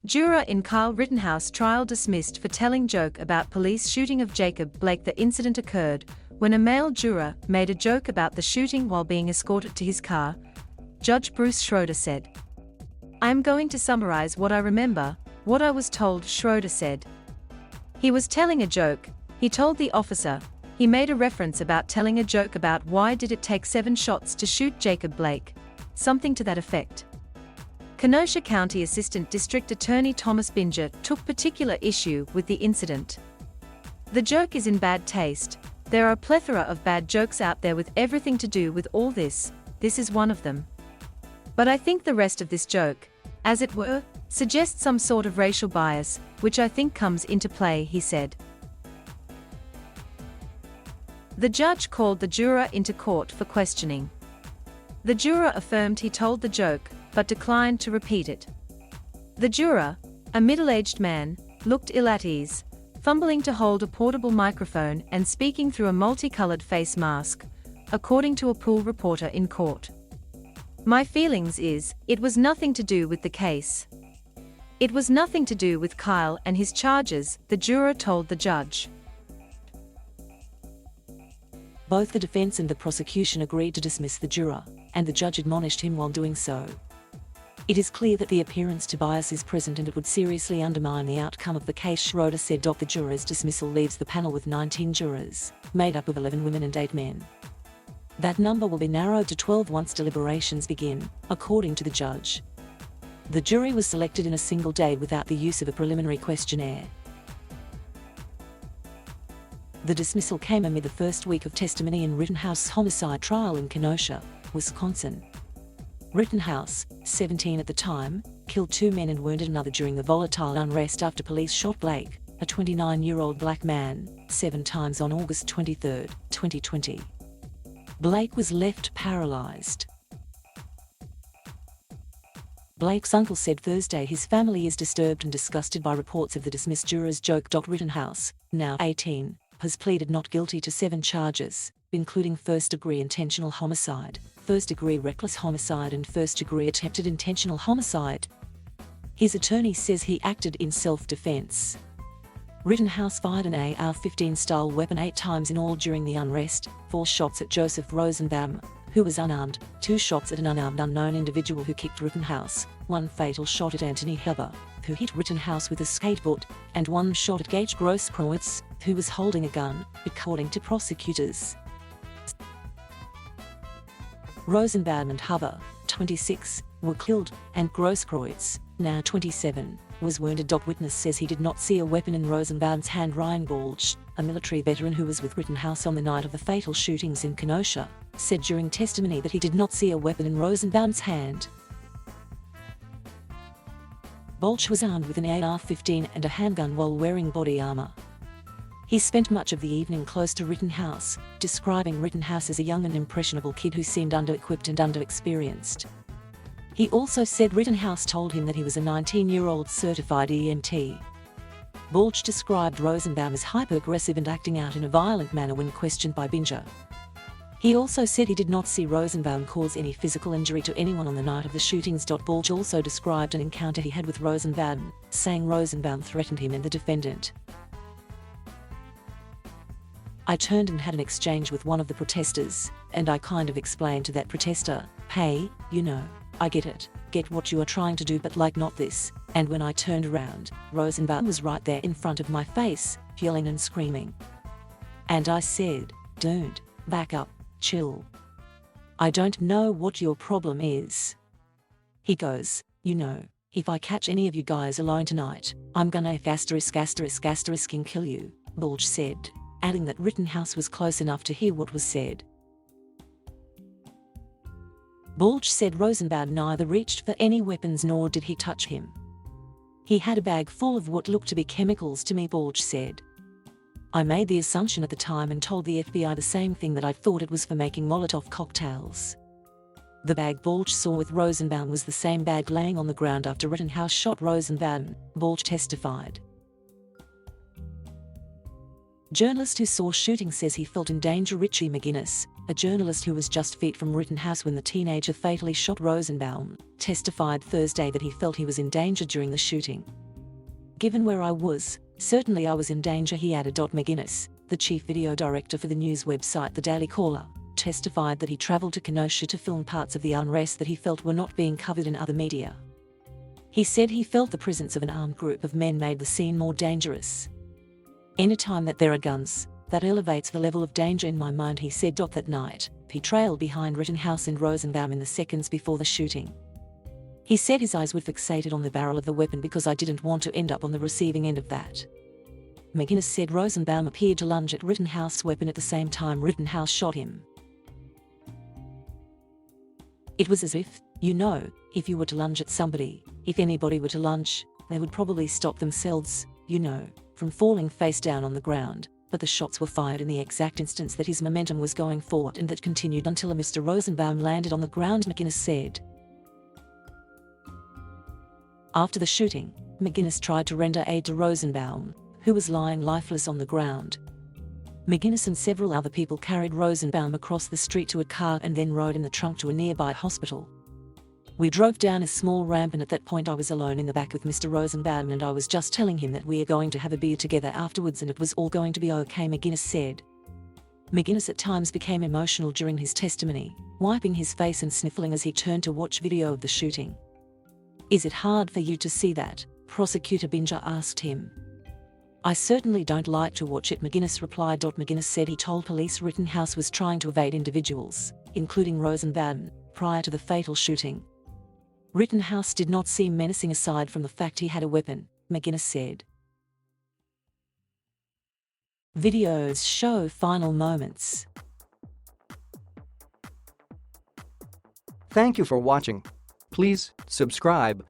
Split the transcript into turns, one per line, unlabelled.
Juror in Kyle Rittenhouse trial dismissed for telling joke about police shooting of Jacob BlakeThe incident occurred when a male juror made a joke about the shooting while being escorted to his car, Judge Bruce Schroeder said. "I am going to summarize what I remember, what I was told," Schroeder said. He was telling a joke, he told the officer. He made a reference about telling a joke about why did it take 7 shots to shoot Jacob Blake, something to that effect. Kenosha County Assistant District Attorney Thomas Binger took particular issue with the incident. "The joke is in bad taste. There are a plethora of bad jokes out there with everything to do with all this. This is one of them. But I think the rest of this joke, as it were, suggests some sort of racial bias, which I think comes into play," he said. The judge called the juror into court for questioning. The juror affirmed he told the joke, but declined to repeat it. The juror, a middle-aged man, looked ill at ease, fumbling to hold a portable microphone and speaking through a multicolored face mask, according to a pool reporter in court. "My feelings is, it was nothing to do with the case. It was nothing to do with Kyle and his charges," the juror told the judge.
Both the defense and the prosecution agreed to dismiss the juror, and the judge admonished him while doing so. "It is clear that the appearance to bias is present and it would seriously undermine the outcome of the case," Schroeder said. The juror's dismissal leaves the panel with 19 jurors, made up of 11 women and 8 men. That number will be narrowed to 12 once deliberations begin, according to the judge. The jury was selected in a single day without the use of a preliminary questionnaire. The dismissal came amid the first week of testimony in Rittenhouse's homicide trial in Kenosha, Wisconsin. Rittenhouse, 17 at the time, killed 2 men and wounded another during the volatile unrest after police shot Blake, a 29-year-old black man, 7 times on August 23, 2020. Blake was left paralyzed. Blake's uncle said Thursday his family is disturbed and disgusted by reports of the dismissed juror's joke. Rittenhouse, now 18, has pleaded not guilty to 7 charges, including first-degree intentional homicide, first-degree reckless homicide and first-degree attempted intentional homicide. His attorney says he acted in self-defense. Rittenhouse fired an AR-15 style weapon 8 times in all during the unrest, 4 shots at Joseph Rosenbaum, who was unarmed, 2 shots at an unarmed unknown individual who kicked Rittenhouse, 1 fatal shot at Anthony Heber, who hit Rittenhouse with a skateboard, and 1 shot at Gage Grosskreutz, who was holding a gun, according to prosecutors. Rosenbaum and Heber, 26, were killed, and Grosskreutz, now 27, was wounded. Witness says he did not see a weapon in Rosenbaum's hand. Ryan Balch, a military veteran who was with Rittenhouse on the night of the fatal shootings in Kenosha, said during testimony that he did not see a weapon in Rosenbaum's hand. Balch was armed with an AR-15 and a handgun while wearing body armor. He spent much of the evening close to Rittenhouse, describing Rittenhouse as a young and impressionable kid who seemed under-equipped and under-experienced. He also said Rittenhouse told him that he was a 19-year-old certified EMT. Balch described Rosenbaum as hyper-aggressive and acting out in a violent manner when questioned by Binger. He also said he did not see Rosenbaum cause any physical injury to anyone on the night of the shootings. Balch also described an encounter he had with Rosenbaum, saying Rosenbaum threatened him and the defendant. "I turned and had an exchange with one of the protesters, and I kind of explained to that protester, hey, you know, I get it, get what you are trying to do, but like not this. And when I turned around, Rosenbaum was right there in front of my face, yelling and screaming. And I said, don't, back up, chill. I don't know what your problem is." He goes, "You know, if I catch any of you guys alone tonight, I'm gonna ****** kill you," Balch said, adding that Rittenhouse was close enough to hear what was said. Balch said Rosenbaum neither reached for any weapons nor did he touch him. "He had a bag full of what looked to be chemicals to me," Balch said. "I made the assumption at the time and told the FBI the same thing, that I thought it was for making Molotov cocktails." The bag Balch saw with Rosenbaum was the same bag laying on the ground after Rittenhouse shot Rosenbaum, Balch testified. Journalist who saw shooting says he felt in danger. Richie McGinnis, a journalist who was just feet from Rittenhouse when the teenager fatally shot Rosenbaum, testified Thursday that he felt he was in danger during the shooting. "Given where I was, certainly I was in danger," he added. McGinnis, the chief video director for the news website The Daily Caller, testified that he traveled to Kenosha to film parts of the unrest that he felt were not being covered in other media. He said he felt the presence of an armed group of men made the scene more dangerous. "Anytime that there are guns, that elevates the level of danger in my mind," he said. That night, he trailed behind Rittenhouse and Rosenbaum in the seconds before the shooting. He said his eyes were fixated on the barrel of the weapon because I didn't want to end up on the receiving end of that. McGinnis said Rosenbaum appeared to lunge at Rittenhouse's weapon at the same time Rittenhouse shot him. "It was as if, if you were to lunge at somebody, if anybody were to lunge, they would probably stop themselves, from falling face down on the ground, but the shots were fired in the exact instance that his momentum was going forward and that continued until Mr. Rosenbaum landed on the ground," McGinnis said. After the shooting, McGinnis tried to render aid to Rosenbaum, who was lying lifeless on the ground. McGinnis and several other people carried Rosenbaum across the street to a car and then rode in the trunk to a nearby hospital. "We drove down a small ramp and at that point I was alone in the back with Mr. Rosenbaum and I was just telling him that we are going to have a beer together afterwards and it was all going to be okay," McGinnis said. McGinnis at times became emotional during his testimony, wiping his face and sniffling as he turned to watch video of the shooting. "Is it hard for you to see that?" Prosecutor Binger asked him. "I certainly don't like to watch it," McGinnis replied. McGinnis said he told police Rittenhouse was trying to evade individuals, including Rosenbaum, prior to the fatal shooting. Rittenhouse did not seem menacing aside from the fact he had a weapon, McGinnis said. Videos show final moments.
Thank you for watching. Please subscribe